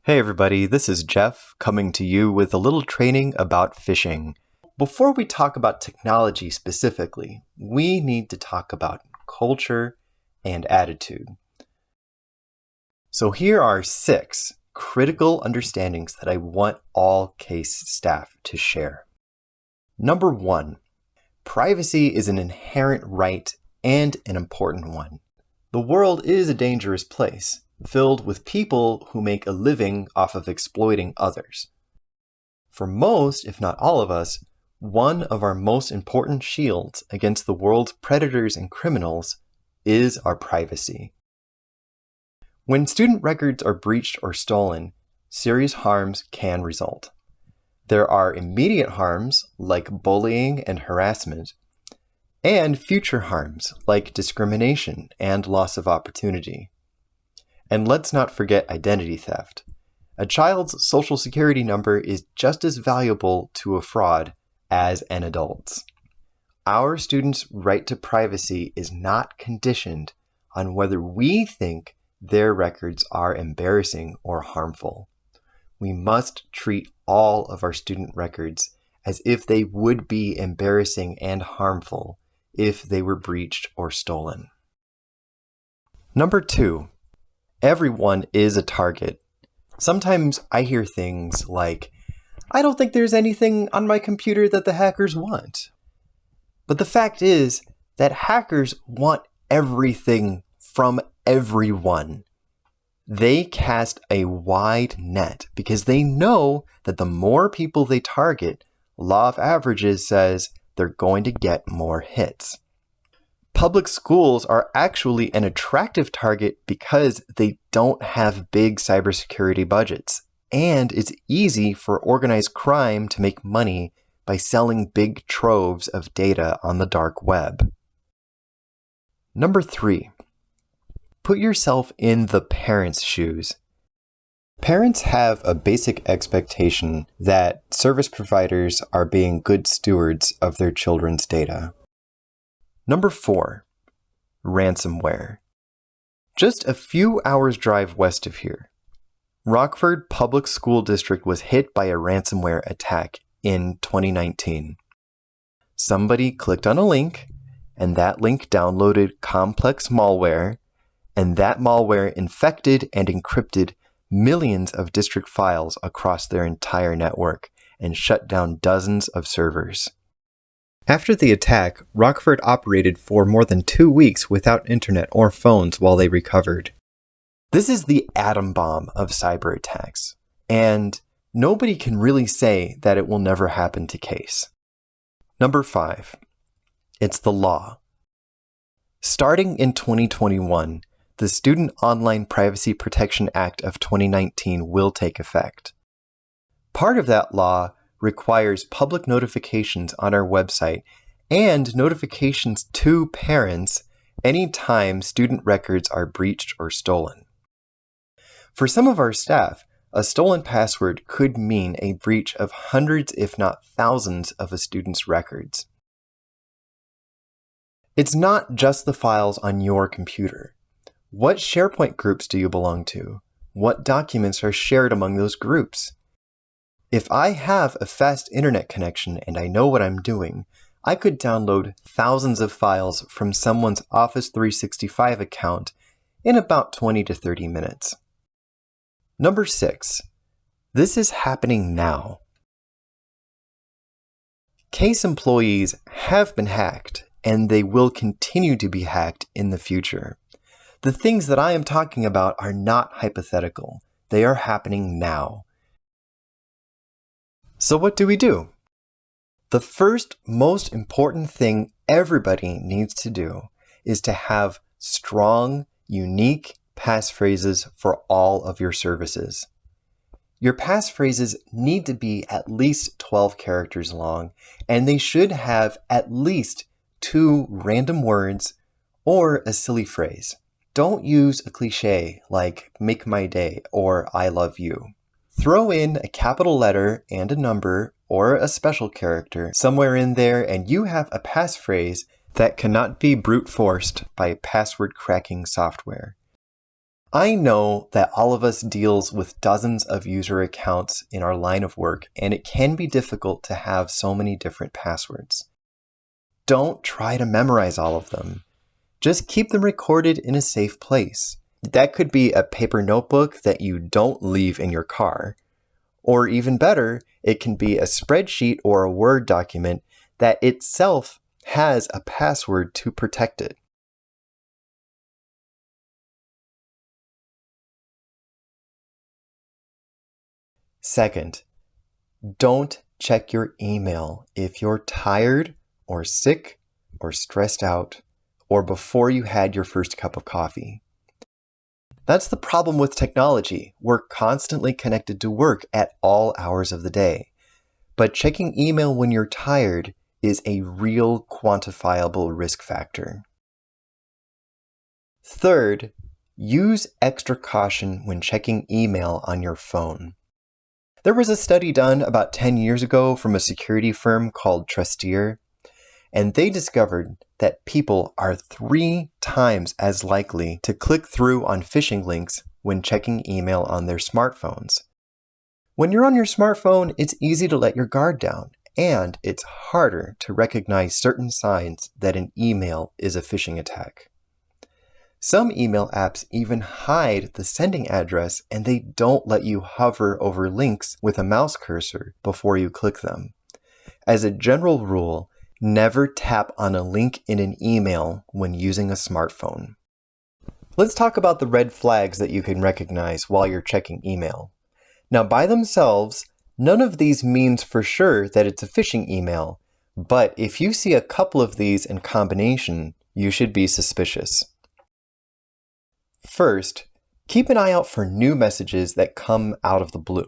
Hey everybody, this is Jeff coming to you with a little training about phishing. Before we talk about technology specifically, we need to talk about culture and attitude. So here are 6 critical understandings that I want all CASE staff to share. Number 1, privacy is an inherent right and an important one. The world is a dangerous place, filled with people who make a living off of exploiting others. For most, if not all of us, one of our most important shields against the world's predators and criminals is our privacy. When student records are breached or stolen, serious harms can result. There are immediate harms like bullying and harassment, and future harms like discrimination and loss of opportunity. And let's not forget identity theft. A child's social security number is just as valuable to a fraud as an adult's. Our students' right to privacy is not conditioned on whether we think their records are embarrassing or harmful. We must treat all of our student records as if they would be embarrassing and harmful if they were breached or stolen. Number 2. Everyone is a target. Sometimes I hear things like, I don't think there's anything on my computer that the hackers want. But the fact is that hackers want everything from everyone. They cast a wide net because they know that the more people they target, law of averages says they're going to get more hits. Public schools are actually an attractive target because they don't have big cybersecurity budgets, and it's easy for organized crime to make money by selling big troves of data on the dark web. Number 3, put yourself in the parents' shoes. Parents have a basic expectation that service providers are being good stewards of their children's data. Number 4, ransomware. Just a few hours drive west of here, Rockford Public School District was hit by a ransomware attack in 2019. Somebody clicked on a link, and that link downloaded complex malware, and that malware infected and encrypted millions of district files across their entire network and shut down dozens of servers. After the attack, Rockford operated for more than 2 weeks without internet or phones while they recovered. This is the atom bomb of cyber attacks, and nobody can really say that it will never happen to CASE. Number 5, it's the law. Starting in 2021, the Student Online Privacy Protection Act of 2019 will take effect. Part of that law requires public notifications on our website and notifications to parents anytime student records are breached or stolen. For some of our staff, a stolen password could mean a breach of hundreds, if not thousands, of a student's records. It's not just the files on your computer. What SharePoint groups do you belong to? What documents are shared among those groups? If I have a fast internet connection and I know what I'm doing, I could download thousands of files from someone's Office 365 account in about 20 to 30 minutes. Number 6, this is happening now. CASE employees have been hacked, and they will continue to be hacked in the future. The things that I am talking about are not hypothetical. They are happening now. So what do we do? The first most important thing everybody needs to do is to have strong, unique passphrases for all of your services. Your passphrases need to be at least 12 characters long, and they should have at least 2 random words or a silly phrase. Don't use a cliche like "make my day" or "I love you." Throw in a capital letter and a number or a special character somewhere in there, and you have a passphrase that cannot be brute forced by password cracking software. I know that all of us deals with dozens of user accounts in our line of work, and it can be difficult to have so many different passwords. Don't try to memorize all of them. Just keep them recorded in a safe place. That could be a paper notebook that you don't leave in your car. Or even better, it can be a spreadsheet or a Word document that itself has a password to protect it. Second, don't check your email if you're tired or sick or stressed out or before you had your first cup of coffee. That's the problem with technology. We're constantly connected to work at all hours of the day. But checking email when you're tired is a real quantifiable risk factor. Third, use extra caution when checking email on your phone. There was a study done about 10 years ago from a security firm called Trusteer, and they discovered that people are 3 times as likely to click through on phishing links when checking email on their smartphones. When you're on your smartphone, it's easy to let your guard down, and it's harder to recognize certain signs that an email is a phishing attack. Some email apps even hide the sending address, and they don't let you hover over links with a mouse cursor before you click them. As a general rule, never tap on a link in an email when using a smartphone. Let's talk about the red flags that you can recognize while you're checking email. Now, by themselves, none of these means for sure that it's a phishing email, but if you see a couple of these in combination, you should be suspicious. First, keep an eye out for new messages that come out of the blue.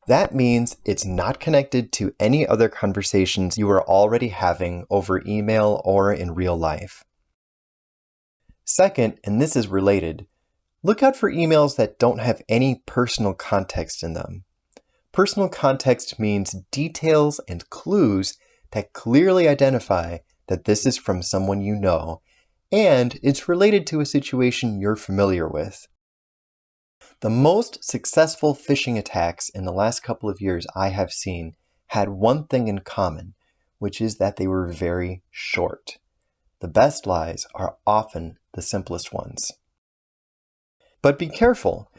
That means it's not connected to any other conversations you are already having over email or in real life. Second, and this is related, look out for emails that don't have any personal context in them. Personal context means details and clues that clearly identify that this is from someone you know, and it's related to a situation you're familiar with. The most successful phishing attacks in the last couple of years I have seen had one thing in common, which is that they were very short. The best lies are often the simplest ones. But be careful.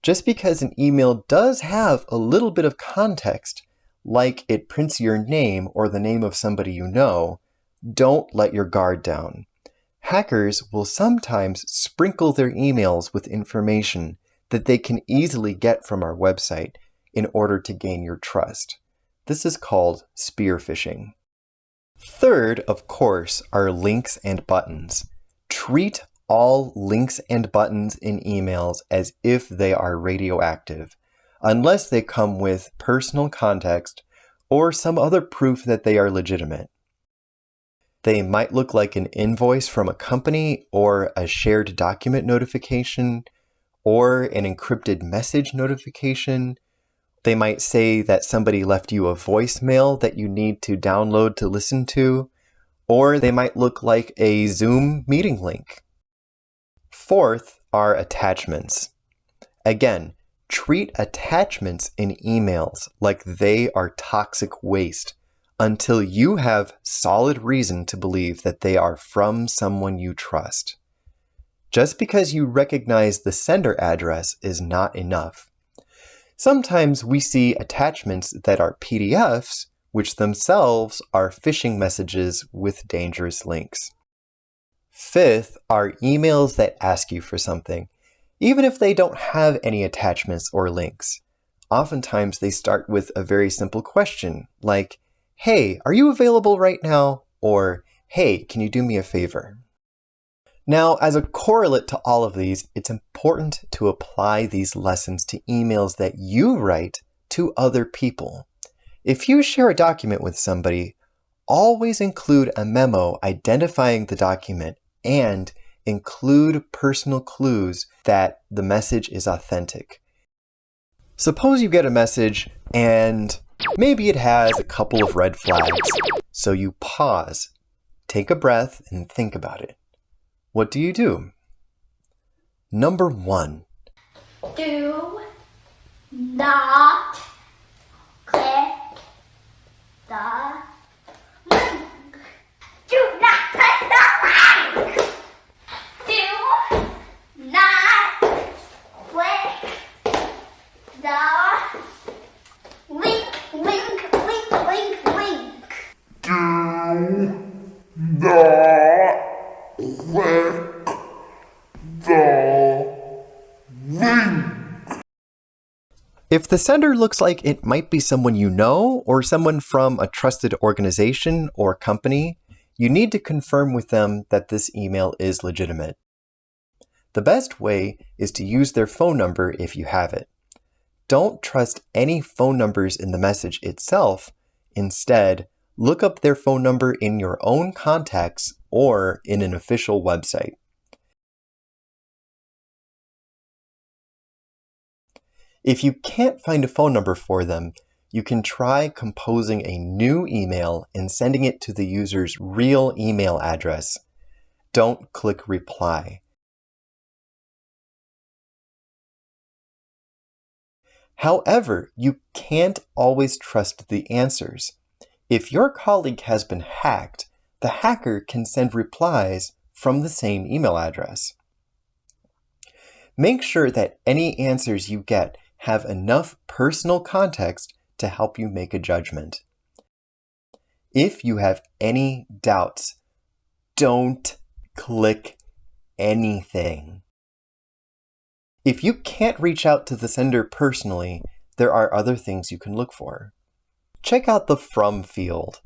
Just because an email does have a little bit of context, like it prints your name or the name of somebody you know, don't let your guard down. Hackers will sometimes sprinkle their emails with information that they can easily get from our website in order to gain your trust. This is called spear phishing. Third, of course, are links and buttons. Treat all links and buttons in emails as if they are radioactive, unless they come with personal context or some other proof that they are legitimate. They might look like an invoice from a company or a shared document notification or an encrypted message notification. They might say that somebody left you a voicemail that you need to download to listen to, or they might look like a Zoom meeting link. Fourth are attachments. Again, treat attachments in emails like they are toxic waste until you have solid reason to believe that they are from someone you trust. Just because you recognize the sender address is not enough. Sometimes we see attachments that are PDFs, which themselves are phishing messages with dangerous links. Fifth are emails that ask you for something, even if they don't have any attachments or links. Oftentimes they start with a very simple question, like, "Hey, are you available right now?" Or, "Hey, can you do me a favor?" Now, as a correlate to all of these, it's important to apply these lessons to emails that you write to other people. If you share a document with somebody, always include a memo identifying the document and include personal clues that the message is authentic. Suppose you get a message and maybe it has a couple of red flags, so you pause, take a breath, and think about it. What do you do? Number 1. Do not click the link. Do not click the link. Do not click the link. Do not click the link. If the sender looks like it might be someone you know or someone from a trusted organization or company, you need to confirm with them that this email is legitimate. The best way is to use their phone number if you have it. Don't trust any phone numbers in the message itself. Instead, look up their phone number in your own contacts or in an official website. If you can't find a phone number for them, you can try composing a new email and sending it to the user's real email address. Don't click reply. However, you can't always trust the answers. If your colleague has been hacked, the hacker can send replies from the same email address. Make sure that any answers you get have enough personal context to help you make a judgment. If you have any doubts, don't click anything. If you can't reach out to the sender personally, there are other things you can look for. Check out the From field.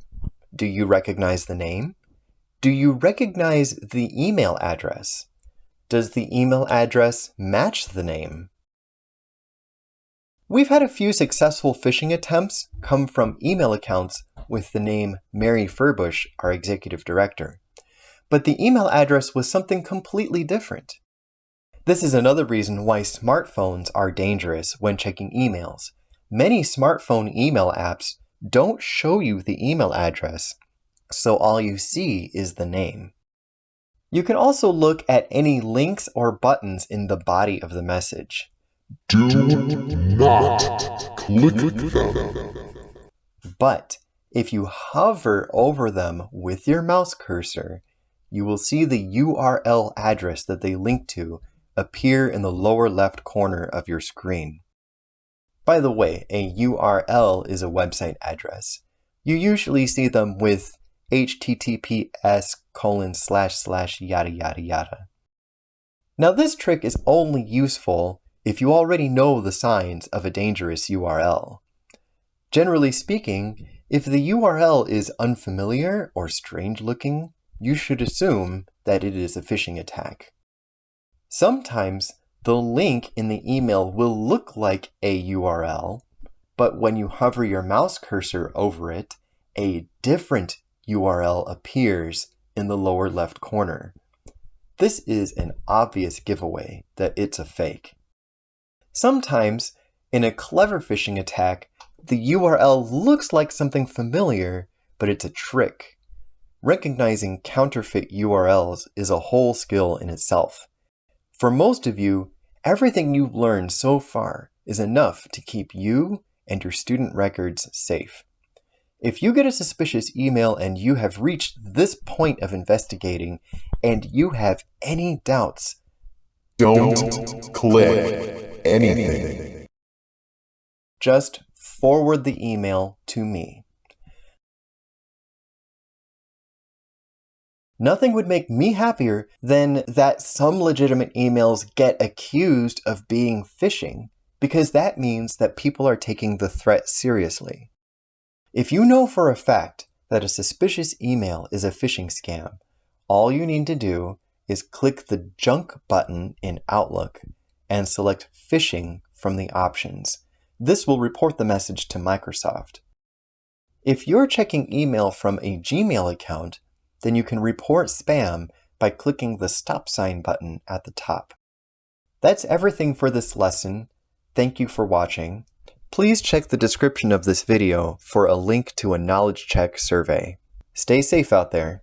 Do you recognize the name? Do you recognize the email address? Does the email address match the name? We've had a few successful phishing attempts come from email accounts with the name Mary Furbush, our executive director. But the email address was something completely different. This is another reason why smartphones are dangerous when checking emails. Many smartphone email apps don't show you the email address, so all you see is the name. You can also look at any links or buttons in the body of the message. Do not click them. But if you hover over them with your mouse cursor, you will see the URL address that they link to appear in the lower left corner of your screen. By the way, a URL is a website address. You usually see them with https:// yada yada yada. Now this trick is only useful if you already know the signs of a dangerous URL. Generally speaking, if the URL is unfamiliar or strange looking, you should assume that it is a phishing attack. Sometimes the link in the email will look like a URL, but when you hover your mouse cursor over it, a different URL appears in the lower left corner. This is an obvious giveaway that it's a fake. Sometimes, in a clever phishing attack, the URL looks like something familiar, but it's a trick. Recognizing counterfeit URLs is a whole skill in itself. For most of you, everything you've learned so far is enough to keep you and your student records safe. If you get a suspicious email and you have reached this point of investigating and you have any doubts, Don't click anything. just forward the email to me. Nothing would make me happier than that some legitimate emails get accused of being phishing, because that means that people are taking the threat seriously. If you know for a fact that a suspicious email is a phishing scam, all you need to do is click the junk button in Outlook and select phishing from the options. This will report the message to Microsoft. If you're checking email from a Gmail account, then you can report spam by clicking the stop sign button at the top. That's everything for this lesson. Thank you for watching. Please check the description of this video for a link to a knowledge check survey. Stay safe out there.